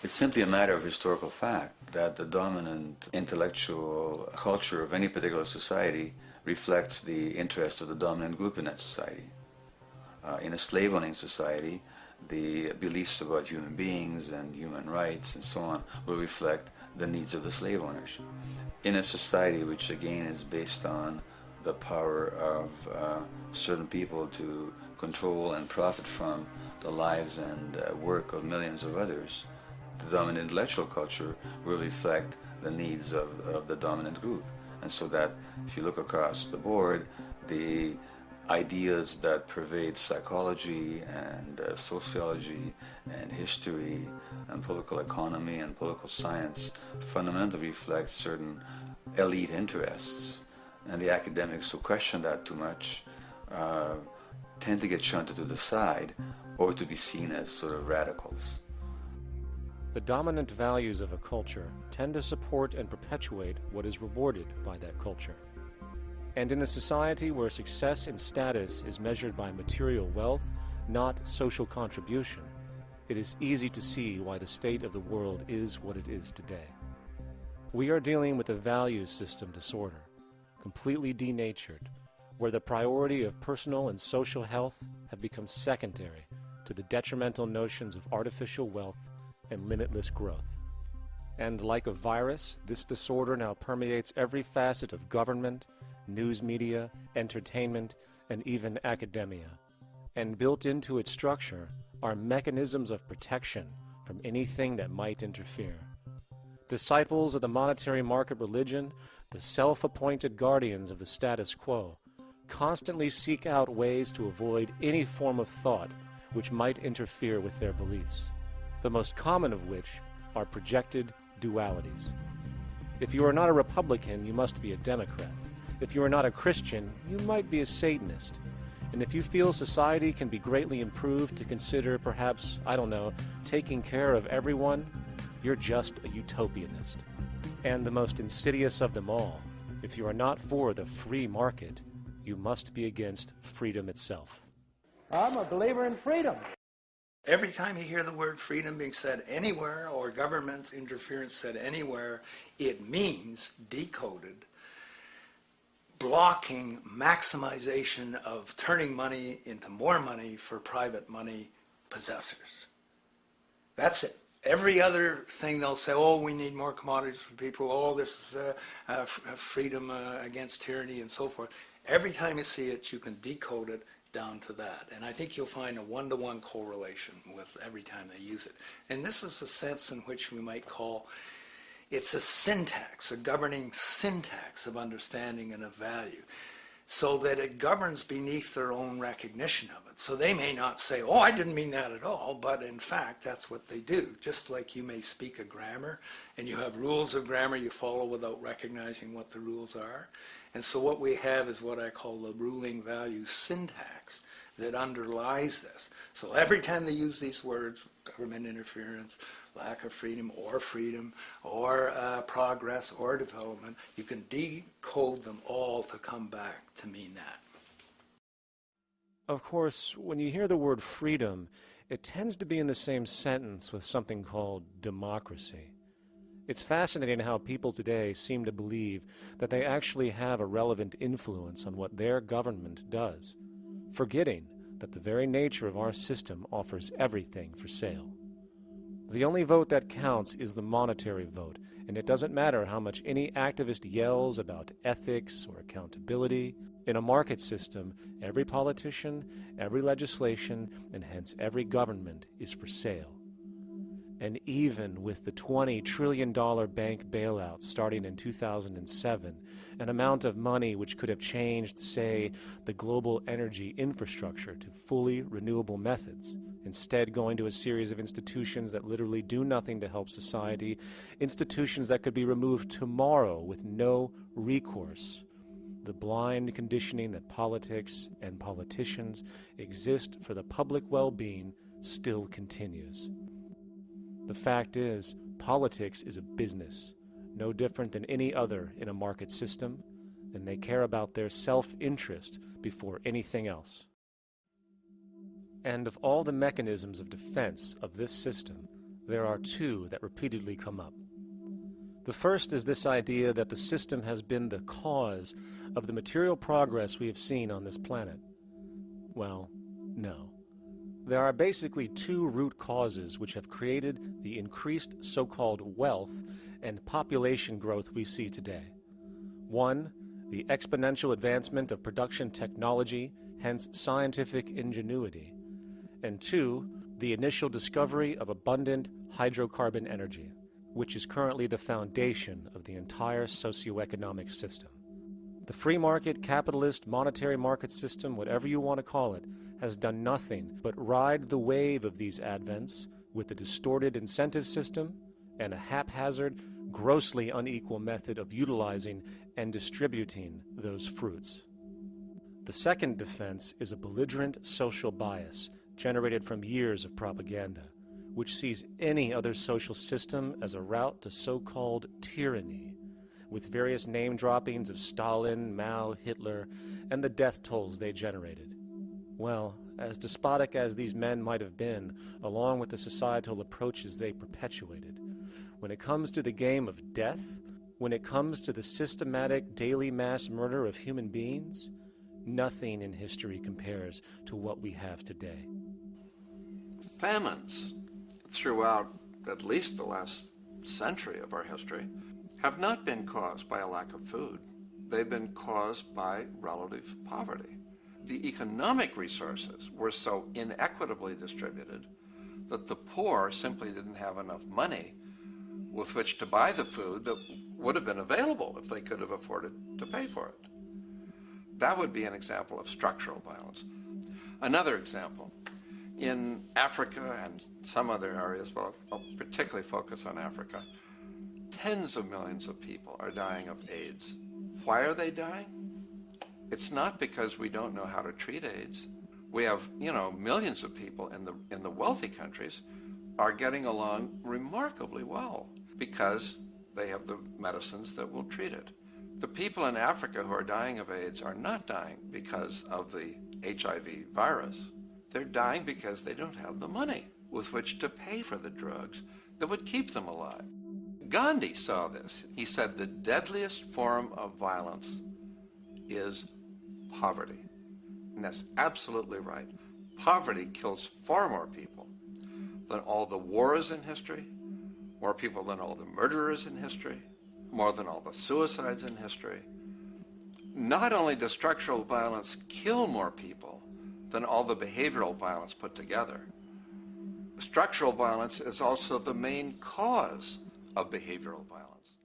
It's simply a matter of historical fact that the dominant intellectual culture of any particular society reflects the interests of the dominant group in that society. In a slave-owning society, the beliefs about human beings and human rights and so on will reflect the needs of the slave owners. In a society which again is based on the power of certain people to control and profit from the lives and work of millions of others, the dominant intellectual culture will reflect the needs of the dominant group. And so that if you look across the board, the ideas that pervade psychology and sociology and history and political economy and political science fundamentally reflect certain elite interests. And the academics who question that too much tend to get shunted to the side or to be seen as sort of radicals. The dominant values of a culture tend to support and perpetuate what is rewarded by that culture. And in a society where success and status is measured by material wealth, not social contribution, it is easy to see why the state of the world is what it is today. We are dealing with a values system disorder, completely denatured, where the priority of personal and social health have become secondary to the detrimental notions of artificial wealth and limitless growth. And like a virus, this disorder now permeates every facet of government, news media, entertainment, and even academia. And built into its structure are mechanisms of protection from anything that might interfere. Disciples of the monetary market religion, the self-appointed guardians of the status quo, constantly seek out ways to avoid any form of thought which might interfere with their beliefs, the most common of which are projected dualities. If you are not a Republican, you must be a Democrat. If you are not a Christian, you might be a Satanist. And if you feel society can be greatly improved to consider perhaps, taking care of everyone, you're just a utopianist. And the most insidious of them all, if you are not for the free market, you must be against freedom itself. I'm a believer in freedom. Every time you hear the word freedom being said anywhere or government interference said anywhere, it means, decoded, blocking maximization of turning money into more money for private money possessors. That's it. Every other thing they'll say, oh, we need more commodities for people, oh, this is freedom against tyranny and so forth. Every time you see it, you can decode it down to that. And I think you'll find a one-to-one correlation with every time they use it. And this is a sense in which we might call it's a syntax, a governing syntax of understanding and of value, so that it governs beneath their own recognition of it. So they may not say, oh, I didn't mean that at all, but in fact, that's what they do. Just like you may speak a grammar, and you have rules of grammar you follow without recognizing what the rules are. And so what we have is what I call the ruling value syntax that underlies this. So every time they use these words, government interference, lack of freedom, or progress, or development, you can decode them all to come back to mean that. Of course, when you hear the word freedom, it tends to be in the same sentence with something called democracy. It's fascinating how people today seem to believe that they actually have a relevant influence on what their government does, forgetting that the very nature of our system offers everything for sale. The only vote that counts is the monetary vote, and it doesn't matter how much any activist yells about ethics or accountability. In a market system, every politician, every legislation, and hence every government is for sale. And even with the $20 trillion bank bailout starting in 2007, an amount of money which could have changed, say, the global energy infrastructure to fully renewable methods, instead going to a series of institutions that literally do nothing to help society, institutions that could be removed tomorrow with no recourse. The blind conditioning that politics and politicians exist for the public well-being still continues. The fact is, politics is a business, no different than any other in a market system, and they care about their self-interest before anything else. And of all the mechanisms of defense of this system, there are two that repeatedly come up. The first is this idea that the system has been the cause of the material progress we have seen on this planet. Well, no. There are basically two root causes which have created the increased so-called wealth and population growth we see today. One, the exponential advancement of production technology, hence scientific ingenuity. And two, the initial discovery of abundant hydrocarbon energy, which is currently the foundation of the entire socioeconomic system. The free market, capitalist, monetary market system, whatever you want to call it, has done nothing but ride the wave of these advents with a distorted incentive system and a haphazard, grossly unequal method of utilizing and distributing those fruits. The second defense is a belligerent social bias generated from years of propaganda, which sees any other social system as a route to so-called tyranny, with various name droppings of Stalin, Mao, Hitler, and the death tolls they generated. Well, as despotic as these men might have been, along with the societal approaches they perpetuated, when it comes to the game of death, when it comes to the systematic daily mass murder of human beings, nothing in history compares to what we have today. Famines throughout at least the last century of our history have not been caused by a lack of food. They've been caused by relative poverty. The economic resources were so inequitably distributed that the poor simply didn't have enough money with which to buy the food that would have been available if they could have afforded to pay for it. That would be an example of structural violence. Another example, in Africa and some other areas, but I'll particularly focus on Africa, tens of millions of people are dying of AIDS. Why are they dying? It's not because we don't know how to treat AIDS. We have, millions of people in the wealthy countries are getting along remarkably well because they have the medicines that will treat it. The people in Africa who are dying of AIDS are not dying because of the HIV virus. They're dying because they don't have the money with which to pay for the drugs that would keep them alive. Gandhi saw this. He said the deadliest form of violence is poverty. And that's absolutely right. Poverty kills far more people than all the wars in history, more people than all the murderers in history, more than all the suicides in history. Not only does structural violence kill more people than all the behavioral violence put together, structural violence is also the main cause of behavioral violence.